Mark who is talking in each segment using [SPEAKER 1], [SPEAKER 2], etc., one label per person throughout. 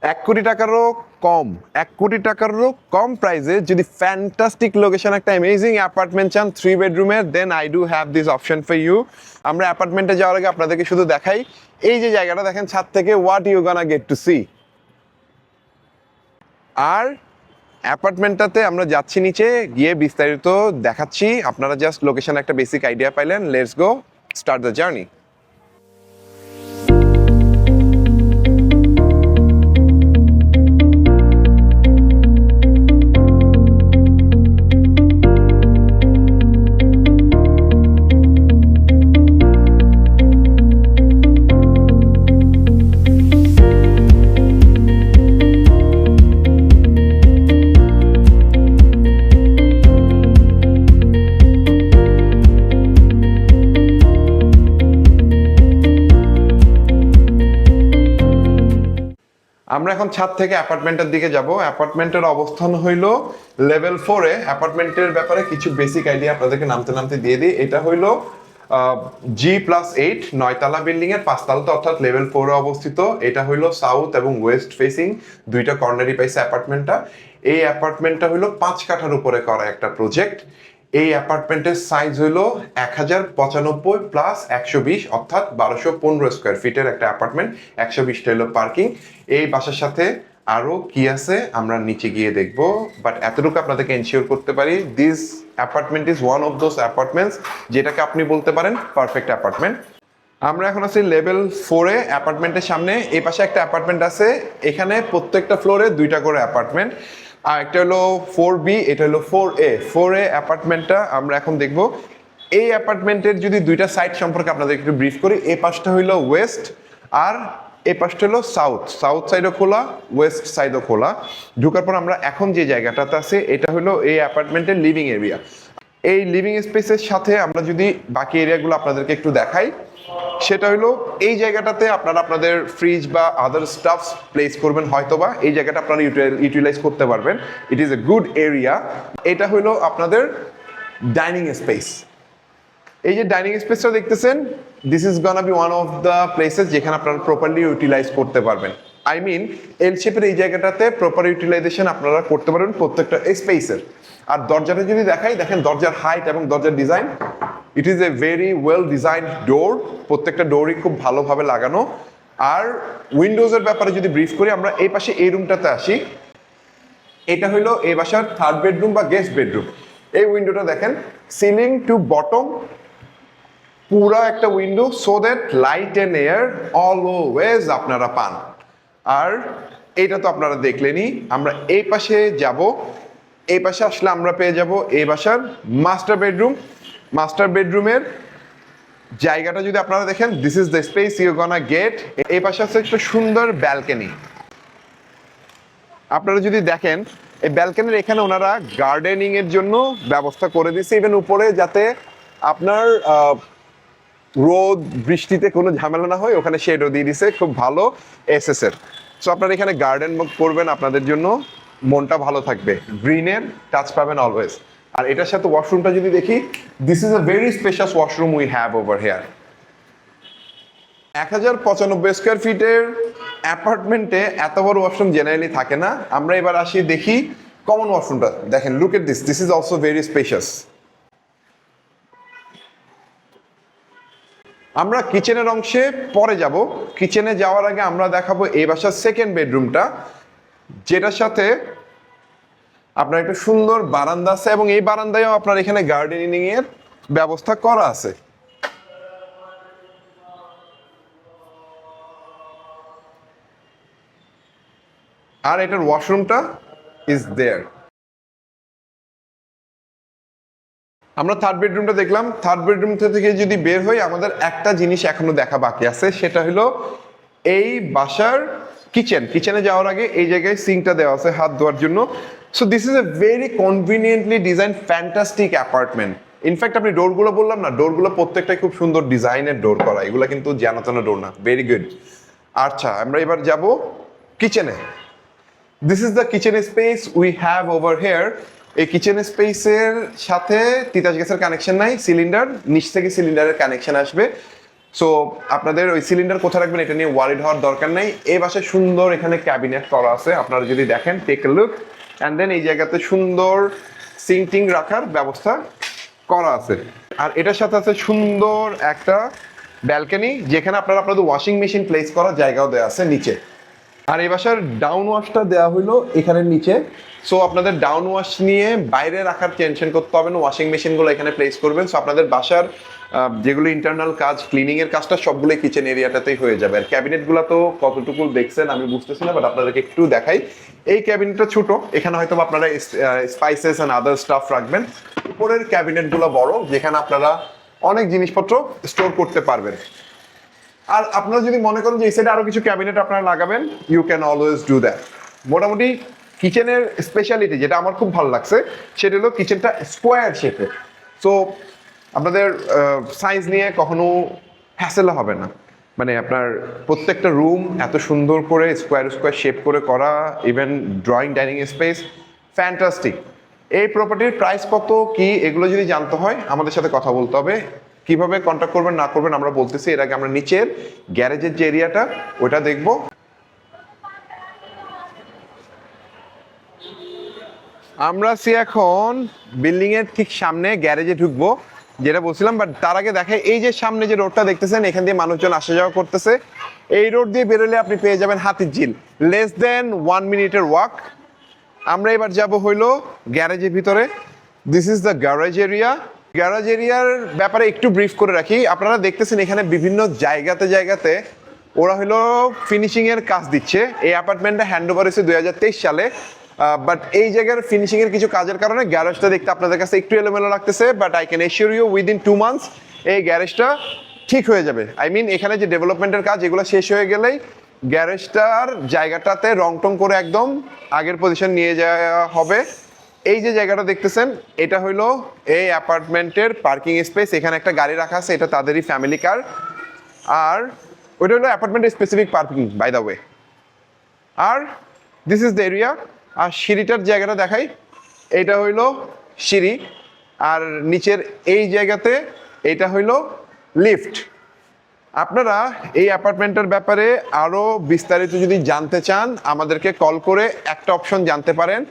[SPEAKER 1] 1 কোটি টাকারও কম, 1 কোটি টাকারও কম প্রাইসে যদি ফ্যান্টাস্টিক লোকেশন একটা অ্যামেজিং অ্যাপার্টমেন্ট চান 3 বেডরুমের, then I do have this option for you. আমরা অ্যাপার্টমেন্টে যাওয়ার আগে আপনাদেরকে শুধু দেখাই, এই যে জায়গাটা দেখেন ছাদ থেকে, what you gonna get to see. আর অ্যাপার্টমেন্টটাতে আমরা যাচ্ছি নিচে গিয়ে বিস্তারিত দেখাচ্ছি, আপনারা জাস্ট লোকেশন একটা বেসিক আইডিয়া পাইলেন। Let's go start the journey. আমরা এখন ছাদ থেকে অ্যাপার্টমেন্টের দিকে যাব। অ্যাপার্টমেন্টের অবস্থান হইল লেভেল 4-এ। অ্যাপার্টমেন্টের ব্যাপারে কিছু বেসিক আইডিয়া আপনাদেরকে নামতে নামতে দিয়ে দিই। এটা হইল G+8 9তলা বিল্ডিং এর 5তলাতে, অর্থাৎ লেভেল 4-এ অবস্থিত। এটা হইল সাউথ এবং ওয়েস্ট ফেসিং, দুইটা কর্নারই পাইছে অ্যাপার্টমেন্টটা। এই অ্যাপার্টমেন্টটা হইল 5 কাঠার উপরে করা একটা প্রজেক্ট। এই অ্যাপার্টমেন্টের সাইজ হইলো 1095 প্লাস 120, অর্থাৎ 1215 স্কোয়ার ফিটের একটা অ্যাপার্টমেন্ট। 120টা হলো পার্কিং। এই বাসার সাথে আরো কি আছে আমরা নিচে গিয়ে দেখবো, বাট এতটুকু আপনাদেরকে এনশিওর করতে পারি, this apartment is one of those apartments যেটাকে আপনি বলতে পারেন পারফেক্ট অ্যাপার্টমেন্ট। আমরা এখন আছি লেভেল 4-এ অ্যাপার্টমেন্টের সামনে। এই পাশে একটা অ্যাপার্টমেন্ট আছে, এখানে প্রত্যেকটা ফ্লোরে 2টা করে অ্যাপার্টমেন্ট। আর একটা হলো 4B, এটা হলো 4A। 4A অ্যাপার্টমেন্টটা আমরা এখন দেখব। এই অ্যাপার্টমেন্টের যদি 2টা সাইড সম্পর্কে আপনাদের একটু ব্রিফ করি, এই পাশটা হইলো ওয়েস্ট আর এই পাশটা হলো সাউথ। সাউথ সাইডও খোলা, ওয়েস্ট সাইডও খোলা। ঢোকার পর আমরা এখন যে জায়গাটাতে আছে, এটা হলো এই অ্যাপার্টমেন্টের লিভিং এরিয়া। এই লিভিং স্পেসের সাথে আমরা যদি বাকি এরিয়াগুলো আপনাদেরকে একটু দেখাই, সেটা হলো এই জায়গাটাতে আপনারা আপনাদের ফ্রিজ বা আদার স্টাফস প্লেস করবেন, হয়তোবা এই জায়গাটা আপনারা ইউটিলাইজ করতে পারবেন। ইট ইজ এ গুড এরিয়া। এটা হলো আপনাদের ডাইনিং স্পেস। এই যে ডাইনিং স্পেসটা দেখতেছেন, this is গনা B one of the places যেখানে আপনারা প্রপারলি ইউটিলাইজ করতে পারবেন। আই মিন এল শেপের এই জায়গাটাতে প্রপার ইউটিলাইজেশন আপনারা করতে পারবেন প্রত্যেকটা স্পেসের। আর দরজাটা যদি দেখাই, দেখেন দরজার হাইট এবং দরজার design, it is a very well designed door. প্রত্যেকটা ডোরই খুব ভালোভাবে লাগানো। আর উইন্ডোজের ব্যাপারে যদি ব্রিফ করি, আমরা এই পাশে এই রুমটাতে আসি। এটা হইলো এই বাসার 3rd বেডরুম বা গেস্ট বেডরুম। এই উইন্ডোটা দেখেন, সিলিং টু বটম পুরা একটা window, so that light and air always আপনারা পান। আর এইটা তো আপনারা দেখলেনই। আমরা এই পাশে যাব। এই পাশে আসলে আমরা পেয়ে যাব এই বাসার মাস্টার বেডরুম। মাস্টার বেডরুমের জায়গাটা যদি আপনারা দেখেন, this is the space you gonna get. এই পাশে আছে একটা সুন্দর ব্যালকনি। আপনারা যদি দেখেন, এই ব্যালকনির এখানে ওনারা গার্ডেনিং এর জন্য ব্যবস্থা করে দিয়েছে, ইভেন উপরে, যাতে আপনার রোদ বৃষ্টিতে কোনো ঝামেলা না হয়, ওখানে শেডও দিয়ে দিছে, খুব ভালো এসএস এর। সো আপনারা এখানে গার্ডেন করবেন, আপনাদের জন্য মনটা ভালো থাকবে, গ্রিনের টাচ পাবেন অলওয়েজ। আর এটার সাথে ওয়াশরুমটা যদি দেখি, this is a very spacious washroom we have over here. 1095 square ফিটের অ্যাপার্টমেন্টে এত বড় ওয়াশরুম জেনারেলি থাকে না। আমরা এবার আসি দেখি কমন ওয়াশরুমটা। দেখেন, look at this, this is also very spacious. আমরা কিচেনের অংশে পরে যাব। কিচেনে যাওয়ার আগে আমরা দেখাবো এই বাসার 2nd বেডরুমটা, যেটার সাথে আপনার একটা সুন্দর বারান্দা আছে, এবং এই বারান্দায়ও আপনার এখানে গার্ডেনিং এর ব্যবস্থা করা আছে। আর এটার ওয়াশরুমটা ইজ দেয়ার। আমরা 3rd বেডরুমটা দেখলাম। 3rd বেডরুম থেকে যদি বের হই, আমাদের একটা জিনিস এখনো দেখা বাকি আছে, সেটা হলো এই বাসার কিচেন। কিচেনে যাওয়ার আগে এই জায়গায় সিঙ্কটা দেওয়া আছে হাত ধোয়ার জন্য। So this is a very কনভিনিয়েন্টলি design fantastic apartment. In fact আপনি ডোরগুলো বললাম না, ডোরগুলো প্রত্যেকটাই খুব সুন্দর ডিজাইনের ডোর করা, এগুলো কিন্তু জানাতানা ডোর না, ভেরি গুড। আচ্ছা, আমরা এবার যাব কিচেনে। This is the kitchen space we have over here. এই কিচেন স্পেসের সাথে তিতাস গ্যাসের কানেকশন নাই, সিলিন্ডার নিচ থেকে সিলিন্ডারের কানেকশন আসবে। সো আপনাদের ওই সিলিন্ডার কোথায় রাখবেন এটা নিয়ে ওয়ারিড হওয়ার দরকার নেই। এই বাসায় সুন্দর এখানে ক্যাবিনেট করা আছে, আপনারা যদি দেখেন take a look. And then এই জায়গাতে সুন্দর সিঙ্কিং রাখার ব্যবস্থা করা আছে। আর এটার সাথে আছে সুন্দর একটা ব্যালকনি, যেখানে আপনারা আপনাদের ওয়াশিং মেশিন প্লেস করার জায়গাও দেওয়া আছে নিচে। আর এই বাসার ডাউন ওয়াশটা দেওয়া হলো এখানের নিচে। সো আপনাদের ডাউন ওয়াশ নিয়ে বাইরে রাখার টেনশন করতে হবে না, ওয়াশিং মেশিনগুলো এখানে প্লেস করবেন। সো আপনাদের বাসার যেগুলো ইন্টারনাল কাজ, ক্লিনিং এর কাজটা সবগুলোই কিচেন এরিয়াটাতেই হয়ে যাবে। আর ক্যাবিনেটগুলো তো কতটুকু দেখছেন আমি বুঝতেছি না, বাট আপনাদেরকে একটু দেখাই। এই ক্যাবিনেটটা ছোট, এখানে হয়তো আপনারা স্পাইসেস অ্যান্ড আদার স্টাফ রাখবেন। উপরের ক্যাবিনেটগুলো বড়, যেখানে আপনারা অনেক জিনিসপত্র স্টোর করতে পারবেন। আর আপনারা যদি মনে করেন যে এই সাইডে আরো কিছু ক্যাবিনেট আপনারা লাগাবেন, you can always do that. মোটামুটি কিচেনের স্পেশালিটি যেটা আমার খুব ভালো লাগছে সেটা হলো কিচেনটা স্কোয়ার শেপে। সো আপনাদের সাইজ নিয়ে কখনো হ্যাসেল হবে না, মানে আপনার প্রত্যেকটা রুম এত সুন্দর করে স্কোয়ার স্কোয়ার শেপ করে করা, even drawing dining space fantastic. এই প্রপার্টির প্রাইস কত কি এগুলো যদি জানতে হয় আমাদের সাথে কথা বলতে হবে। কিভাবে কন্ট্যাক্ট করবেন না করবেন আমরা বলতেছি, এর আগে আমরা নিচের গ্যারেজের যে এরিয়াটা ওটা দেখব। আমরা আছি এখন বিল্ডিং এর ঠিক সামনে গ্যারেজে ঢুকবো, যেটা বলছিলাম। বাট তার আগে দেখে এই যে সামনে যে রোডটা দেখতেছেন, এখান দিয়ে মানুষজন আসা যাওয়া করতেছে। এই রোড দিয়ে বেরোলে আপনি পেয়ে যাবেন হাতিরঝিল, লেস দেন 1 মিনিটের ওয়াক। আমরা এবার যাব হইলো গ্যারেজের ভিতরে। This is the garage area. Garage এরিয়ার ব্যাপারে একটু ব্রিফ করে রাখি। আপনারা দেখতেছেন এখানে বিভিন্ন জায়গাতে ওরা হলো ফিনিশিং এর কাজ দিচ্ছে। এই অ্যাপার্টমেন্টটা হ্যান্ড ওভার হয়েছে 2023 সালে। বাট এই জায়গার ফিনিশিং এর কিছু কাজের কারণে গ্যারেজটা দেখতে আপনাদের কাছে একটু এলোমেলো লাগতেছে। But I can assure you within 2 months এই গ্যারেজটা ঠিক হয়ে যাবে। আই মিন এখানে যে ডেভেলপমেন্টের কাজ এগুলো শেষ হয়ে গেলেই গ্যারেজটার জায়গাটাতে রং টং করে একদম আগের পজিশন নিয়ে যাওয়া হবে। এই যে জায়গাটা দেখতেছেন এটা হইলো এই অ্যাপার্টমেন্টের পার্কিং স্পেস। এখানে একটা গাড়ি রাখা আছে, এটা তাদেরই ফ্যামিলি কার। আর ওইটা হলো অ্যাপার্টমেন্টের specific parking by the way. আর দিস ইজ দ্য এরিয়া। আর সিঁড়িটার জায়গাটা দেখাই, এইটা হইলো সিঁড়ি। আর নিচের এই জায়গাতে এটা হইলো লিফট। আপনারা এই অ্যাপার্টমেন্টের ব্যাপারে আরও বিস্তারিত যদি জানতে চান আমাদেরকে কল করে একটা অপশন জানতে পারেন,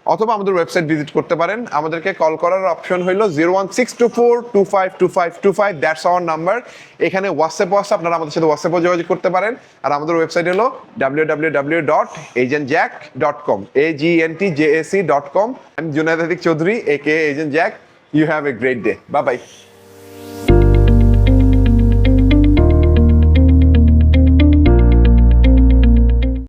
[SPEAKER 1] অথবা আমাদের ওয়েবসাইট ভিজিট করতে পারেন। আমাদেরকে কল করার অপশন হইলো 01624252525, দ্যাটস আওয়ার নাম্বার। এখানে হোয়াটসঅ্যাপ আপনারা আমাদের সাথে হোয়াটসঅ্যাপও যোগাযোগ করতে পারেন। আর আমাদের ওয়েবসাইট হলো www.agentjack.com, agentjac.com। আমি Junaid Atiq Chowdhury, aka agent Jack. You have a great day, bye by.